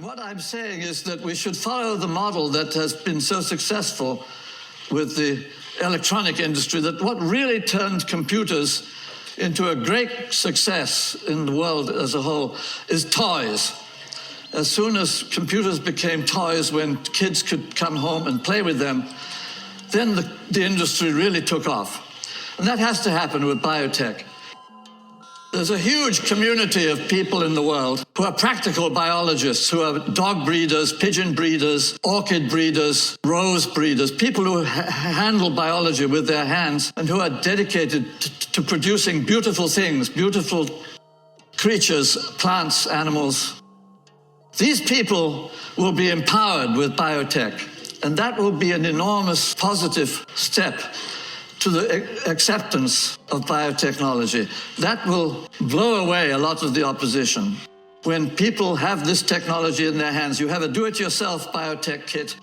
What I'm saying is that we should follow the model that has been so successful with the electronic industry, that what really turned computers into a great success in the world as a whole is toys. As soon as computers became toys when kids could come home and play with them, then the industry really took off. And that has to happen with biotech. There's a huge community of people in the world who are practical biologists, who are dog breeders, pigeon breeders, orchid breeders, rose breeders, people who handle biology with their hands and who are dedicated to producing beautiful things, beautiful creatures, plants, animals. These people will be empowered with biotech, and that will be an enormous positive step to the acceptance of biotechnology. That will blow away a lot of the opposition. When people have this technology in their hands, you have a do-it-yourself biotech kit,